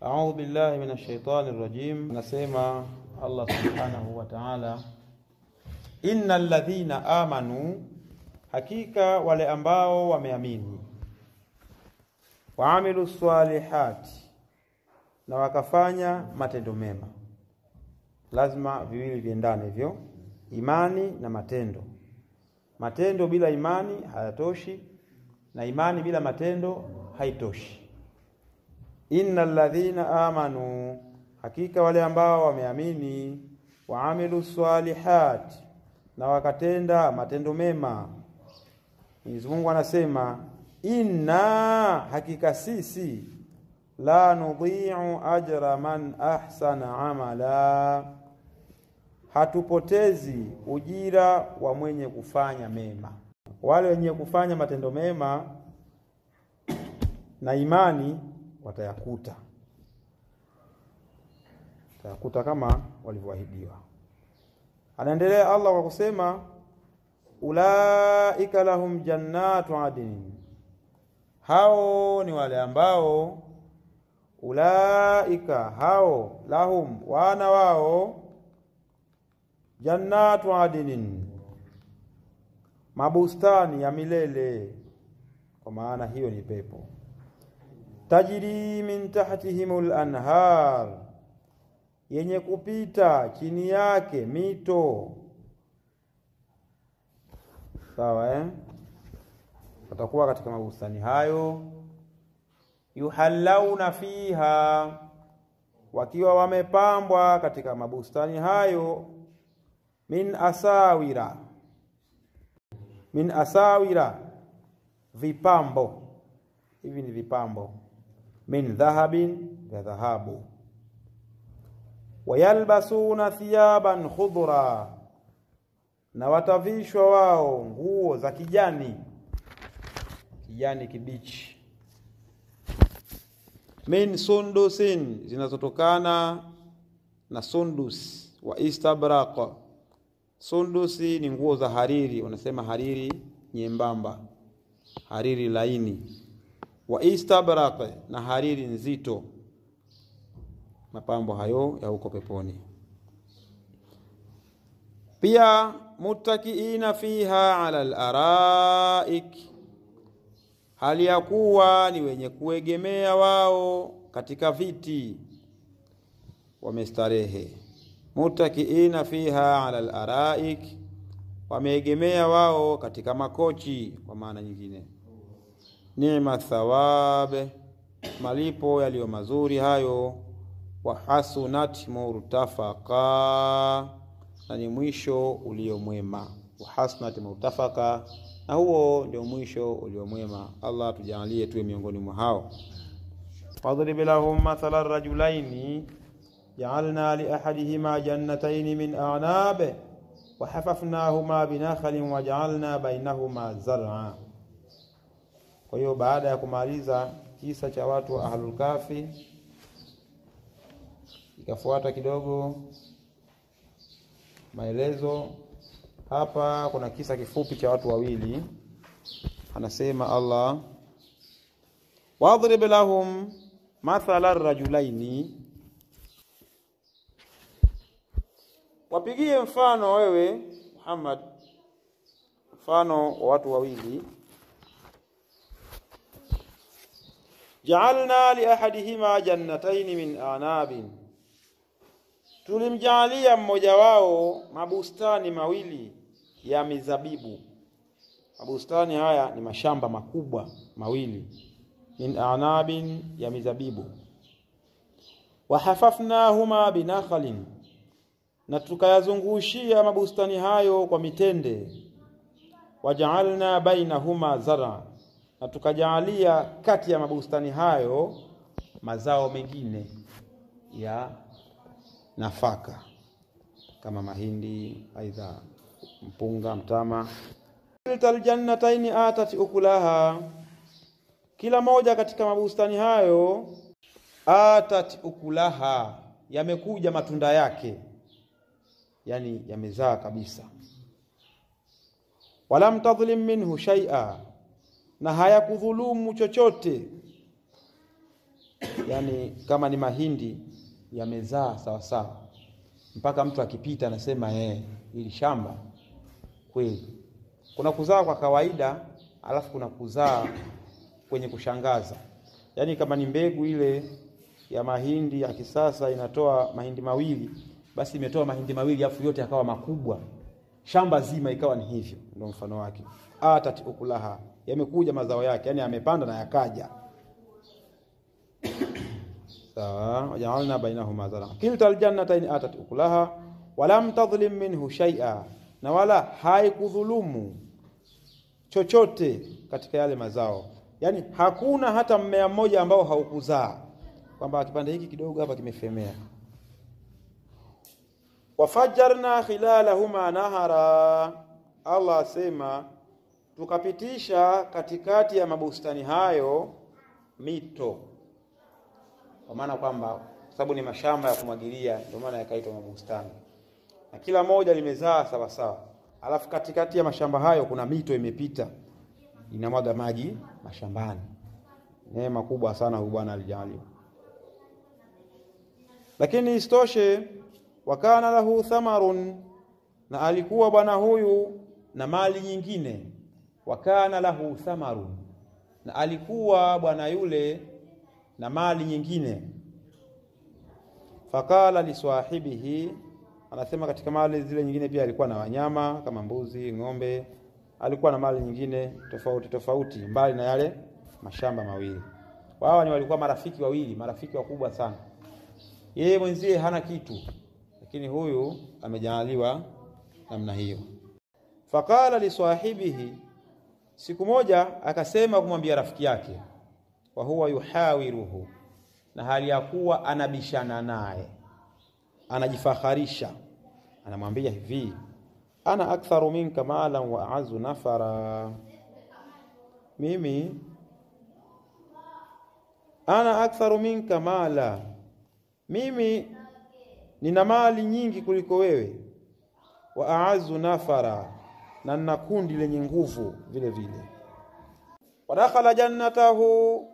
A'udhu billahi minash shaitani rrajim. Anasema Allah subhanahu wa ta'ala, innal ladhina amanu, hakika wale ambao wameamini, wa amilu salihati, na wakafanya matendo mema. Lazima viwili viendane hivyo, imani na matendo. Matendo bila imani hayatoshi, na imani bila matendo haitoshi. Innal ladhina amanu, hakika wale ambao wameamini, wa amilu salihati, na wakatenda matendo mema. Mwenyezi Mungu anasema, inna, hakika sisi, la nudhi'u ajra man ahsana amala, hatupotezi ujira wa mwenye kufanya mema. Wale wenye kufanya matendo mema na imani watayakuta kama walivyoahidiwa. Anaendelea Allah kwa kusema, ulaika lahum jannatu adnin, hao ni wale ambao, ulaika hao, lahum wana wao, jannatu adnin, mabustani ya milele, kwa maana hiyo ni pepo. Tajri min tahtihimul anhar, yenye kupita chini yake mito. Sawa watakuwa katika mabustani hayo. Yuhallawna fiha, wakiwa wamepambwa katika mabustani hayo, min asawira, vipambo. Hivi ni vipambo. Min dhahabin, ya dhahabu. Wayalbasuna thiyaban khudra, na watavishwa wao nguo za kijani kibichi. Min sundusin, zinazotokana na sundus, wa istabraqa. Sundusi ni nguo za hariri, wanasema hariri nyembamba, hariri laini. Wa istabraq, na hariri nzito. Mapambo hayo ya huko peponi. Pia muttakiina fiha ala al-araik, hali ya kuwa ni wenye kuegemea wao katika viti, wamestarehe. Muttakiina fiha ala al-araik, wameegemea wao katika makochi, kwa maana nyingine. Ni'ma thawabe, malipo yaliyo mazuri hayo. Wa hasunat murtafaqa, na ni mwisho ulio mwema. Wa hasunat murtafaqa, na huo ndio mwisho ulio mwema. Allah tujalie tuwe miongoni mwa hao. Fadrib lahum mathala rajulaini, ja'alna li ahadihima jannatayn min a'nab, wa hafafnahuma binakhlin wa ja'alna bainahuma zar'a. Kwa hiyo baada ya kumaliza kisa cha watu wa Ahlul Kahfi, ikafuata kidogo maelezo. Hapa kuna kisa kifupi cha watu wawili. Anasema Allah, wadrib lahum mathala ar-rajulaini, wapigie mfano wewe Muhammad, mfano wa watu wawili. Ja'alna li ahadihima jannatayn min a'nabin, tulimjaalia mmoja wao mabustani mawili ya mizabibu. Mabustani haya ni mashamba makubwa mawili, min a'nabin, ya mizabibu. Wa hafafnahuma binakhlin, na tukayazungushia mabustani hayo kwa mitende. Waja'alna bainahuma zar'a, na tukajaalia kati ya mabustani hayo mazao mengine ya nafaka, kama mahindi, aidha mpunga, mtama. Tilkal jannatayn atat ukulaha, kila moja katika mabustani hayo, atat ukulaha, yamekuja matunda yake, yani yamezaa kabisa. Walam tadhlim minhu shay'a, na hayakudhulumu chochote. yani kama ni mahindi yamezaa sawa sawa, mpaka mtu akipita anasema ili shamba kweli. Kuna kuzaa kwa kawaida, alafu kuna kuzaa kwenye kushangaza. Yani kama ni mbegu ile ya mahindi ya kisasa inatoa mahindi mawili, basi imetoa mahindi mawili alafu yote yakawa makubwa, shamba zima ikawa ni hivyo. Ndio mfano wake. Atat ukulaha, yamekuja mazao yake, yani amepanda na yakaja. Sawa, waja'alna bainahuma zara. Kilta aljannatayn atat ukulaha wa lam tadhlim minhu shay'a, na wala haikudhulumu chochote katika yale mazao. Yani hakuna hata mmea mmoja ambao haukuzaa, kwamba kipande hiki kidogo hapa kimefemea. Wafajjarna khilalahuma nahara, Allah asema tukapitisha katikati ya mabustani hayo mito. Kwa maana kwamba sababu ni mashamba ya kumwagilia, ndio maana yakaitwa mabustani. Na kila moja limezaa sawa sawa. Alafu katikati ya mashamba hayo kuna mito imepita, inamwaga maji mashambani. Neema kubwa sana huyu Bwana alijalia. Lakini istoshe, wakana lahu thamarun, na alikuwa bwana huyu na mali nyingine. Wakana lahu thamarun, na alikuwa bwana yule na mali nyingine. Fakala liswahibihi, anasema katika mali zile nyingine pia alikuwa na wanyama kama mbuzi, ng'ombe. Alikuwa na mali nyingine tofauti tofauti mbali na yale mashamba mawili. Wao ni walikuwa marafiki wawili, marafiki wakubwa sana. Yeye mwenzie hana kitu, lakini huyu amejaliwa namna hiyo. Fakala liswahibihi, siku moja akasema kumwambia rafiki yake, wa huwa yuhawiruhu, na hali ya kuwa anabishana naye, anajifakharisha, anamwambia hivi, ana aktharu minka malan wa a'azzu nafara, mimi ana aktharu minka mala, mimi nina mali nyingi kuliko wewe, wa a'azzu nafara, na nina kundi lenye nguvu vile vile. Wadakhala jannatahu,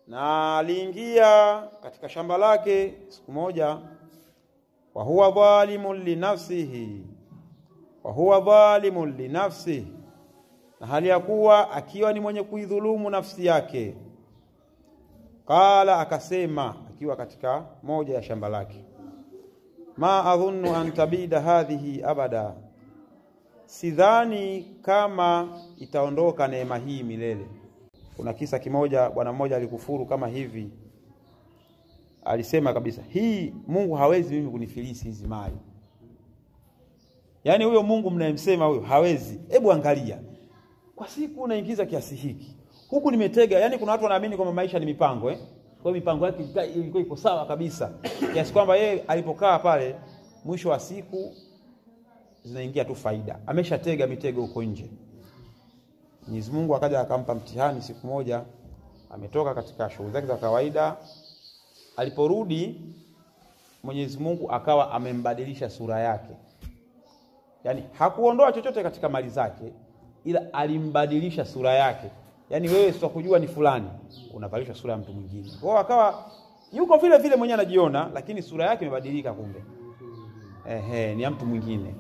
na aliingia katika shamba lake siku moja. Wa huwa dhalimun li nafsihi, wa huwa dhalimun li nafsihi, na hali ya kuwa akiwa ni mwenye kuidhulumu nafsi yake. Qala, akasema akiwa katika moja ya shamba lake, ma adhunnu an tabida hadhihi abada, sidhani kama itaondoka neema hii milele. Kuna kisa kimoja, bwana mmoja alikufuru kama hivi. Alisema kabisa, hii Mungu hawezi mimi kunifilisi hizi mali. Yani huyo Mungu mnayemsema huyo hawezi. Hebu angalia, kwa siku unaingiza kiasi hiki, huku nimetega. Yani kuna watu wanaamini kwamba maisha ni mipango Kwa mipango yake ilikuwa iko sawa kabisa, kiasi kwamba yeye alipokaa pale, mwisho wa siku zinaingia tu faida. Ameshatega mitego huko nje. Mwenyezi Mungu akaja akampa mtihani siku moja. Ametoka katika shughuli zake za kawaida, aliporudi Mwenyezi Mungu akawa amembadilisha sura yake. Yani hakuondoa chochote katika mali zake, ila alimbadilisha sura yake. Yani wewe sio kujua ni fulani, unavalishwa sura ya mtu mwingine. Kwa hiyo akawa yuko vile vile mwenyewe anajiona, lakini sura yake imebadilika kumbe. Ni ya mtu mwingine.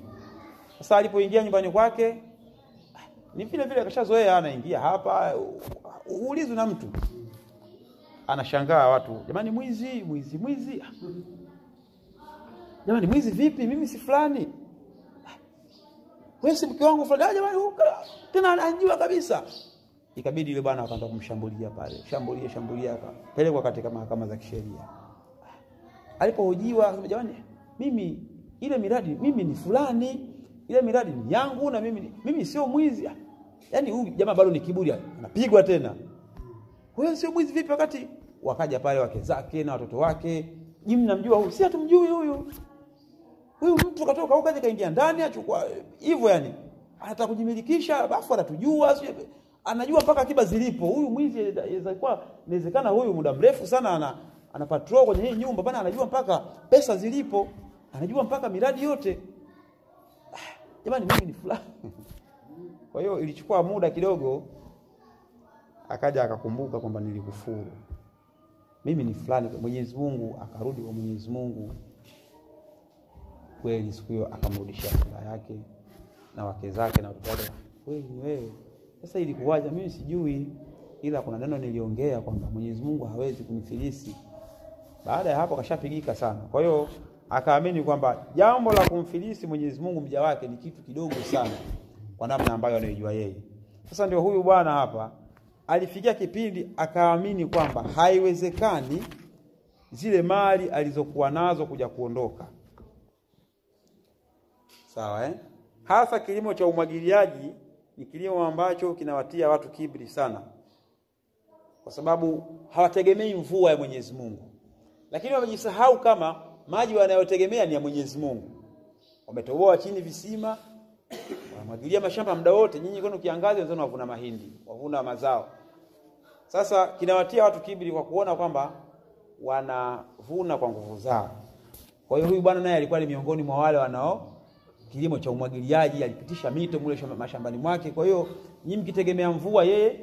Sasa alipoingia nyumbani kwake, ni vile vile akashazoea, anaingia hapa, uulizwe na mtu. Anashangaa watu, jamani mwizi. Jamani mwizi vipi? Mimi si fulani. Wewe si mke wangu fulani. Jamani tena anajua kabisa. Ikabidi yule bwana akaanza kumshambulia pale. Shambulia akapelekwa katika mahakama za kisheria. Alipohojiwa, jamani mimi ile miradi mimi ni fulani, ile miradi ni yangu, na mimi sio mwizi. Yani huyu jamaa bado ni kiburi, anapigwa tena. Wewe sio mwizi vipi? Wakati wakaja pale wake zake na watoto wake, nyinyi mnamjua huyu? Si hatumjui huyu. Huyu mtu katoka huko kaje kaingia ndani achukua hivyo, yani anataka kujimilikisha, bafu anatujua, anajua mpaka akiba zilipo. Huyu mwizi inawezekana huyu muda mrefu sana ana patrol kwenye hii nyumba bana, anajua mpaka pesa zilipo, anajua mpaka miradi yote. Jamani mimi ni fulani. Kwa hiyo ilichukua muda kidogo, akaja akakumbuka kwamba nilikufuru. mimi ni fulani. Mwenyezi Mungu akarudi kwa Mwenyezi Mungu. Kweli siku hiyo akamrudishia furaha yake na wake zake na watoto wake. Kweli wewe sasa ilikuwaje? Mimi sijui, ila kuna neno niliongea kwamba Mwenyezi Mungu hawezi kunifilisi. Baada ya hapo kashapigika sana. Kwa hiyo akaamini kwamba jambo la kumfilisi Mwenyezi Mungu mja wake ni kitu kidogo sana kwa namna ambayo anayojua yeye. Sasa ndio huyu bwana hapa alifikia kipindi akaamini kwamba haiwezekani zile mali alizokuwa nazo kuja kuondoka. Sawa Hasa kilimo cha umwagiliaji ni kilimo ambacho kinawatia watu kibri sana. Kwa sababu hawategemei mvua ya Mwenyezi Mungu. Lakini wamejisahau kama maji wanayotegemea ni ya Mwenyezi Mungu. Wametoboa chini visima, wanamwagilia mashamba muda wote. Nyinyi kwenu kiangazi wenzenu wavuna mahindi, wavuna mazao. Sasa kinawatia watu kibri kwa kuona kwamba wanavuna kwa nguvu zao. Kwa hiyo huyu bwana naye alikuwa ni miongoni mwa wale wanao kilimo cha umwagiliaji, alipitisha mito mule mashambani mwake. Kwa hiyo nyinyi mkitegemea mvua, yeye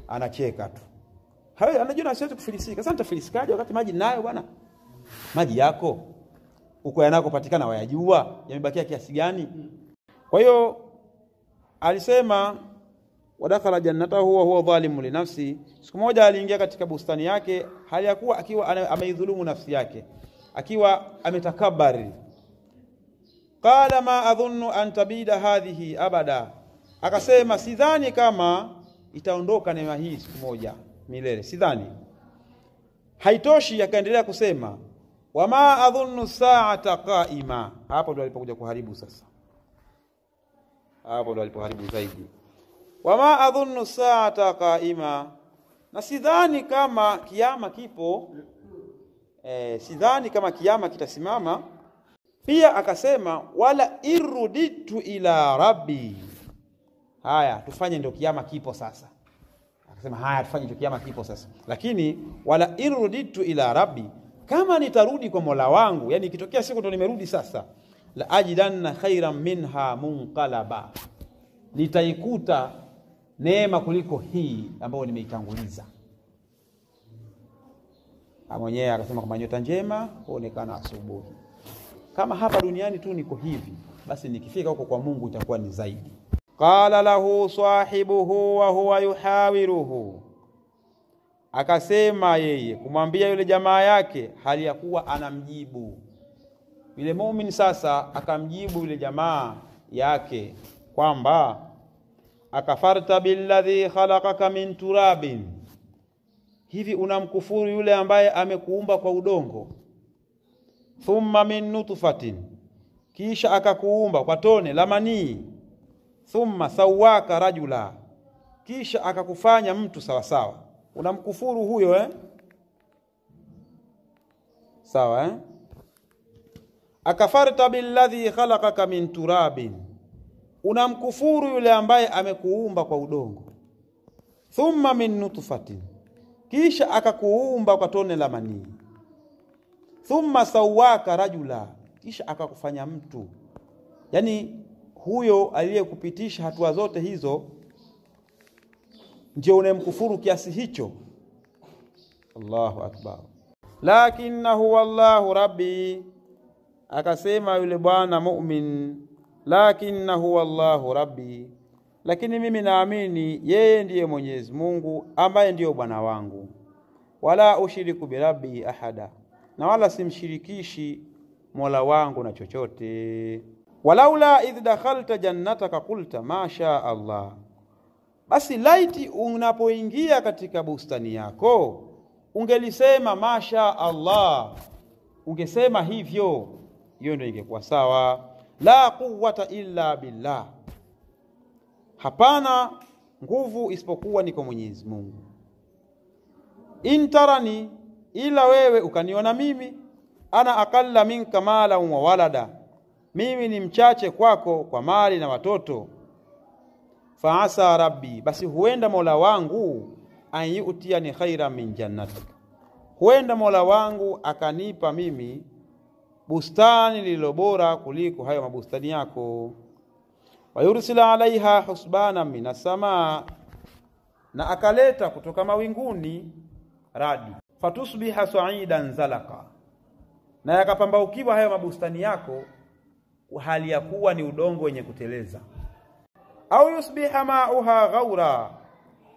anacheka tu. Hayo anajua asiwezi kufilisika. Sasa nitafilisikaje wakati maji nayo bwana? Maji yako uko yanakopatikana wayajua, yamebakia kiasi gani? Kwa hiyo alisema wadakhala jannatahu wa huwa dhalimu li nafsi. Siku moja aliingia katika bustani yake hali ya kuwa akiwa ameidhulumu nafsi yake, akiwa ametakabari. Qala ma adhunnu an tabida hadhihi abada. Akasema sidhani kama itaondoka neema hii siku moja milele, sidhani. Haitoshi, akaendelea kusema wama adhunnu sa'ata qa'ima. Hapo ndo alipokuja kuharibu sasa. Hapo ndo alipoharibu zaidi. Wama adhunnu sa'ata qa'ima, na sidhani kama kiyama kipo, sidhani kama kiyama kitasimama. Pia akasema wala irruditu ila rabbi. Haya, tufanye ndio kiyama kipo sasa. Akasema haya, tufanye ndio kiyama kipo sasa. Lakini wala irruditu ila rabbi, kama nitarudi kwa Mola wangu, yani ikitokea siku ndo nimerudi sasa, la ajidanna khairan minha munqalaba, nitaikuta neema kuliko hii ambayo nimeitanguliza. Mwenyewe akasema kama nyota njema huonekana asubuhi. Kama hapa duniani tu niko hivi, basi nikifika huko kwa Mungu itakuwa ni zaidi. Qala lahu sahibuhu wa huwa yuhawiruhu. Akasema yeye kumwambia yule jamaa yake hali ya kuwa anamjibu. Yule muumini sasa akamjibu yule jamaa yake kwamba akafarta billadhi khalaqaka min turabin, hivi unamkufuru yule ambaye amekuumba kwa udongo, thumma min nutfatin, kisha akakuumba kwa tone la manii, thumma sawaka rajula, kisha akakufanya mtu sawa sawa. Unamkufuru huyo sawa akafarta billadhi khalaqaka min turabin, unamkufuru yule ambaye amekuumba kwa udongo, thumma min nutfatin, kisha akakuumba kwa tone la manii, thumma sawaka rajula, kisha akakufanya mtu. Yani huyo aliyekupitisha hatua zote hizo ndio unemkufuru kiasi hicho. Allahu akbar. Lakinnahu wallahu rabbi, akasema yule bwana mu'min, lakinnahu wallahu rabbi, lakini mimi naamini yeye ndiye Mwenyezi Mungu ambaye ndiyo bwana wangu. Wala ushiriku bi rabbi ahada, na wala simshirikishi Mola wangu na chochote. Walaula idh dakhalta jannataka qulta ma sha Allah, basi laiti unapoingia katika bustani yako ungelisema masha Allah, ungesema hivyo, hiyo ndio ingekuwa sawa. La quwwata illa billah, hapana nguvu isipokuwa ni kwa Mwenyezi Mungu. Intarani, ila wewe ukaniona mimi, ana aqalla minka mala wa walada, mimi ni mchache kwako kwa mali na watoto. Faasa rabbi, basi huenda Mola wangu an yu'tiyani khairan min jannatik, huenda Mola wangu akanipa mimi bustani lililo bora kuliko hayo mabustani yako. Wa yursila alaiha husbana minas samaa, na akaleta kutoka mawinguni radi. fatusbiha sa'idan zalaka, na yakapambaukiwa hayo mabustani yako hali ya kuwa ni udongo wenye kuteleza. Au yusbiha ma'uha ghaura,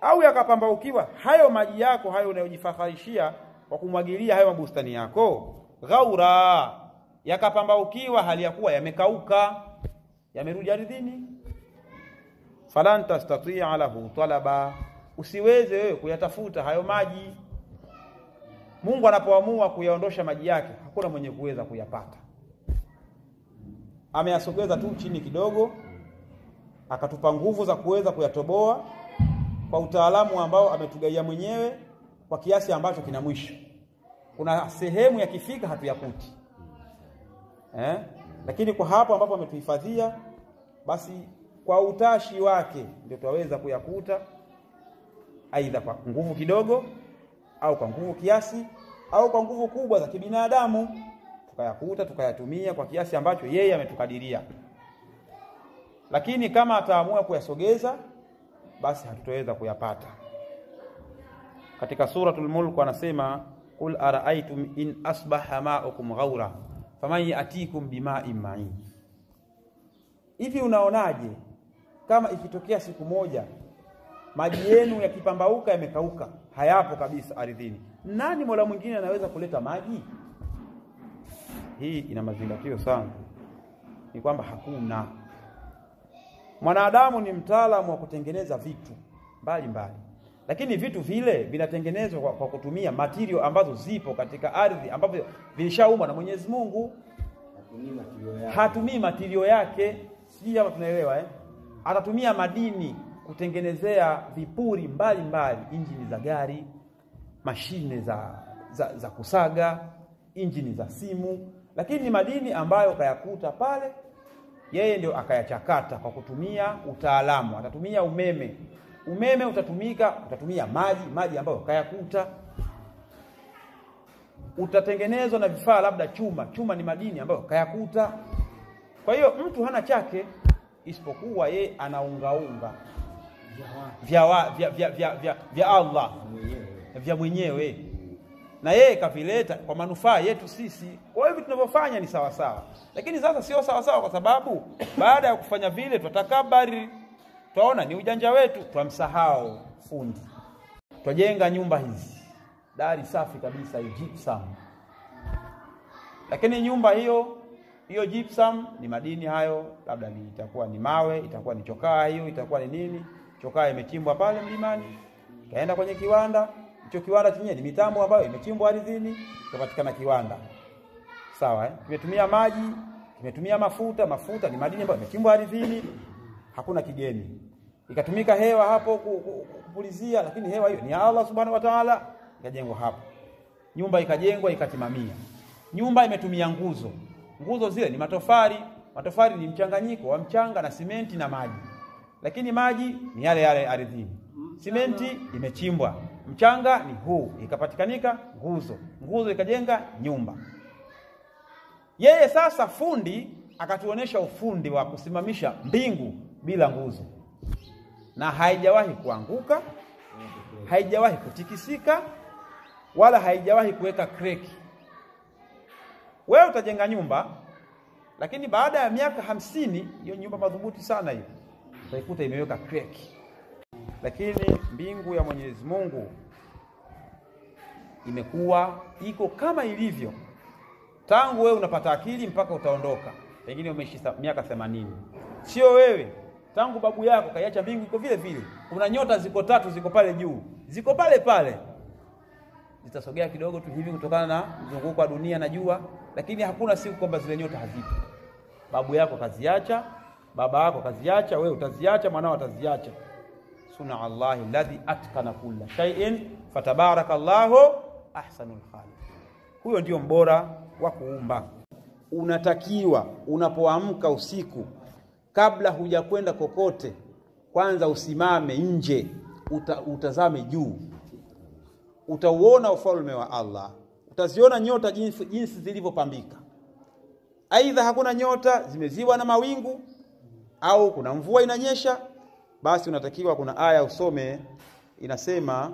au yakapambaukiwa hayo maji yako hayo unayojifakharishia kwa kumwagilia hayo mabustani yako, ghaura, yakapambaukiwa hali ya kuwa yamekauka, yamerudi ardhini. Falan tastati'a lahu talaba, usiweze wewe kuyatafuta hayo maji. Mungu anapoamua kuyaondosha maji yake, hakuna mwenye kuweza kuyapata. Ameyasogeza tu chini kidogo, akatupa nguvu za kuweza kuyatoboa kwa utaalamu ambao ametugaia mwenyewe, kwa kiasi ambacho kina mwisho. Kuna sehemu ya kifika hatuyakuti. Lakini kwa hapo ambapo ametuhifadhia, basi kwa utashi wake ndio tutaweza kuyakuta, aidha kwa nguvu kidogo au kwa nguvu kiasi au kwa nguvu kubwa za kibinadamu, tukayakuta tukayatumia kwa kiasi ambacho yeye ametukadiria. Lakini kama ataamua kuyasogeza, basi hatutaweza kuyapata. Katika suratul Mulk anasema, qul ara'aytum in asbaha ma'ukum ghaura faman ya'tikum bima'in ma'in. Hivi unaonaje kama ikitokea siku moja maji yenu yakipambauka yamekauka, hayapo kabisa ardhini, nani Mola mwingine anaweza kuleta maji? Hii ina mazingatio sana, ni kwamba hakuna. Mwanadamu ni mtaalamu wa kutengeneza vitu mbalimbali, lakini vitu vile vinatengenezwa kwa kutumia material ambazo zipo katika ardhi, ambapo vilishaumbwa na Mwenyezi Mungu. Hatumii material yake, sijui hapa tunaelewa Atatumia madini kutengenezea vipuri mbalimbali, injini za gari, mashine za kusaga, injini za simu, lakini ni madini ambayo kayakuta pale, yeye ndio akayachakata kwa kutumia utaalamu. Atatumia umeme utatumia maji ambayo kayakuta. Utatengenezwa na vifaa labda chuma ni madini ambayo kayakuta. Kwa hiyo mtu hana chake isipokuwa yeye anaungaunga vya Allah, vya mwenyewe, na yeye kavileta kwa manufaa yetu sisi. Kwa hivyo tunavyofanya ni sawa sawa, lakini sasa sio sawa sawa, kwa sababu baada ya kufanya vile tutatakabari, tutaona ni ujanja wetu, twamsahau fundi. Tujenga nyumba hizi dari safi kabisa, gypsum, lakini nyumba hiyo gypsum ni madini hayo, labda itakuwa ni mawe, itakuwa ni chokaa, hiyo itakuwa ni nini, chokaa imechimbwa pale mlimani, kaenda kwenye kiwanda. Hicho kiwanda chenyewe ni mitambo ambayo imechimbwa ardhini, kupatikana kiwanda. Sawa Kimetumia maji, kimetumia mafuta ni madini ambayo imechimbwa ardhini, hakuna kigeni. Ikatumika hewa hapo kupulizia, lakini hewa hiyo ni ya Allah Subhanahu wa Ta'ala. Ikajengwa hapo. Nyumba ikajengwa ikatimamia. Nyumba imetumia nguzo zile ni matofali ni mchanganyiko wa mchanga na simenti na maji, lakini maji ni yale ardhini, simenti imechimbwa, mchanga ni huu, ikapatikanika nguzo ikajenga nyumba. Yeye sasa fundi akatuonesha ufundi wa kusimamisha mbingu bila nguzo, na haijawahi kuanguka, haijawahi kutikisika, wala haijawahi kuweka kreki. Wewe utajenga nyumba, lakini baada ya miaka 50 hiyo nyumba madhubuti sana hiyo utaikuta imeweka kreki. Lakini mbingu ya Mwenyezi Mungu imekuwa iko kama ilivyo tangu wewe unapata akili mpaka utaondoka, pengine umeishi miaka 80. Sio wewe, tangu babu yako kaiacha mbingu iko vile vile. Kuna nyota ziko 3 ziko pale juu, ziko pale, zitasogea kidogo tu hivi kutokana na mzunguko wa dunia na jua, lakini hakuna siku kwamba zile nyota hazipo. Babu yako kaziacha, baba yako kaziacha, wewe utaziacha, mwanao ataziacha. Sunna Allahi alladhi atqana kulla shay'in fatabarakallahu ahsanul khaliq. Huyo ndio mbora wa kuumba. Unatakiwa unapoamka usiku, kabla hujakwenda kokote, kwanza usimame nje, utazame juu. Utauona ufalme wa Allah, utaziona nyota jinsi zilivyopambika. Aidha hakuna nyota, zimeziwa na mawingu, au kuna mvua inanyesha, basi unatakiwa kuna aya usome inasema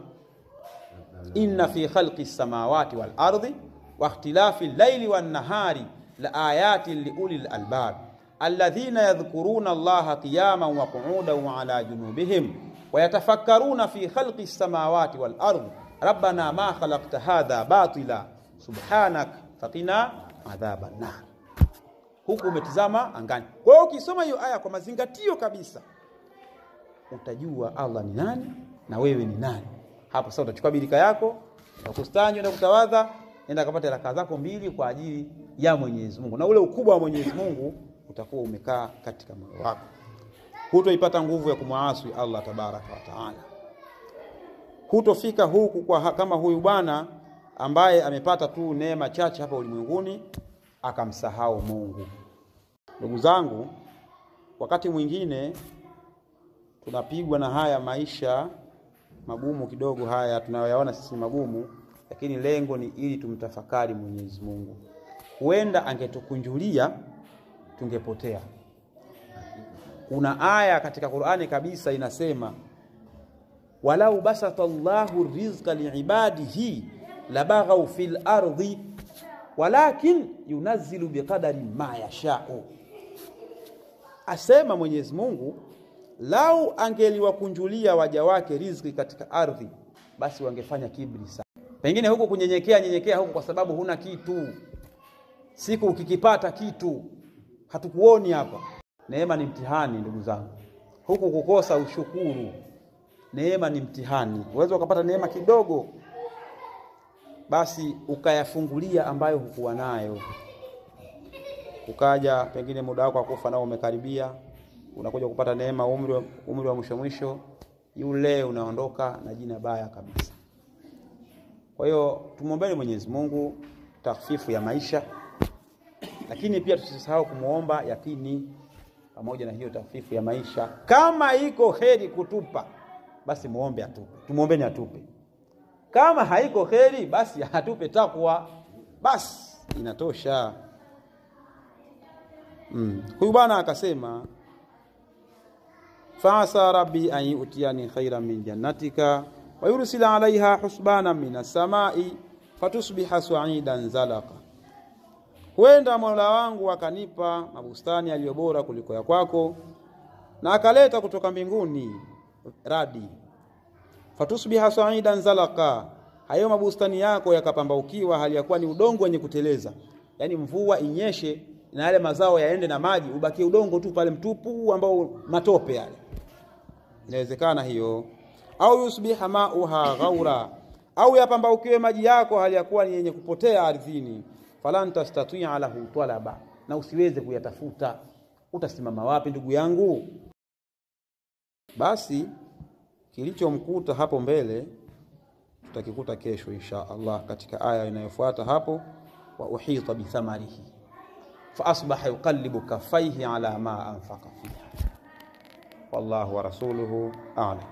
inna fi khalqi samawati wal ardi wa ikhtilafi al-layli wan nahari la ayatin li ulil albab alladhina yadhkuruna Allaha qiyaman wa qu'udan wa ala junubihim wa yatafakkaruna fi khalqi samawati wal ardi rabbana ma khalaqta hadha batila subhanak faqina adhaban nar. Huku umetizama angani. Kwa hiyo ukisoma hiyo aya kwa mazingatio kabisa, utajua Allah ni nani na wewe ni nani. Hapo sasa utachukua birika yako, utakustanyo na kutawadha, nenda kapata raka zako 2 kwa ajili ya Mwenyezi Mungu. Na ule ukubwa wa Mwenyezi Mungu utakuwa umekaa katika moyo wako. Hutoipata nguvu ya kumwasi Allah tabaraka wa taala. Hutofika huku kwa kama huyu bwana ambaye amepata tu neema chache hapa ulimwenguni akamsahau Mungu. Ndugu zangu, wakati mwingine tunapigwa na haya maisha magumu kidogo haya tunayoyaona sisi magumu, lakini lengo ni ili tumtafakari Mwenyezi Mungu. Huenda angetukunjulia tungepotea. Kuna aya katika Qur'ani kabisa inasema walau basatallahu rizqa liibadihi labaghaw fil ardi walakin yunazzilu biqadari ma yasha'u. Asema Mwenyezi Mungu, lau angeliwakunjulia waja wake riziki katika ardhi, basi wangefanya kibri sana. Pengine huko kunyenyekea huko kwa sababu huna kitu. Siku ukikipata kitu hatukuoni hapa. Neema ni mtihani ndugu zangu. Huku kukosa ushukuru, neema ni mtihani. Uwezo ukapata neema kidogo, basi ukayafungulia ambayo hukuwa nayo. Ukaja pengine muda wako kufa nao umekaribia, unakuja kupata neema umri wa mwisho, yule unaondoka na jina baya kabisa. Kwa hiyo tumuombe Mwenyezi Mungu takhfifu ya maisha, lakini pia tusisahau kumuomba yakini pamoja na hiyo takhfifu ya maisha. Kama iko kheri kutupa, basi muombe atupe. Tumuombeni atupe. Kama haiko kheri, basi atupe takwa. Basi inatosha. Huyu bwana akasema fa'asa rabbi an yu'tiyani khairan min jannatika wa yursila 'alayha husbanan minas samai fatusbiha su'idan zalaqa. Huenda Mola wangu akanipa mabustani yaliyo bora kuliko ya kwako na akaleta kutoka mbinguni radi, fatusbiha su'idan zalaqa, hayo mabustani yako yakapambaukiwa hali ya kuwa ni udongo wenye kuteleza. Yani mvua inyeshe na yale mazao yaende na maji, ubakie udongo tu pale mtupu ambao matope yale. Inawezekana hiyo. Au yusbiha ma'uha ghaura, au yapambaukiwe maji yako hali ya kuwa ni yenye kupotea ardhini. Falan tastati'a lahu talaba, na usiweze kuyatafuta. Utasimama wapi ndugu yangu? Basi kilichomkuta hapo mbele tutakikuta kesho insha Allah katika aya inayofuata hapo, wa uhita bi thamarihi fa asbaha yuqallibu kaffayhi ala ma anfaqa fiha. Wallahu wa rasuluhu a'lam.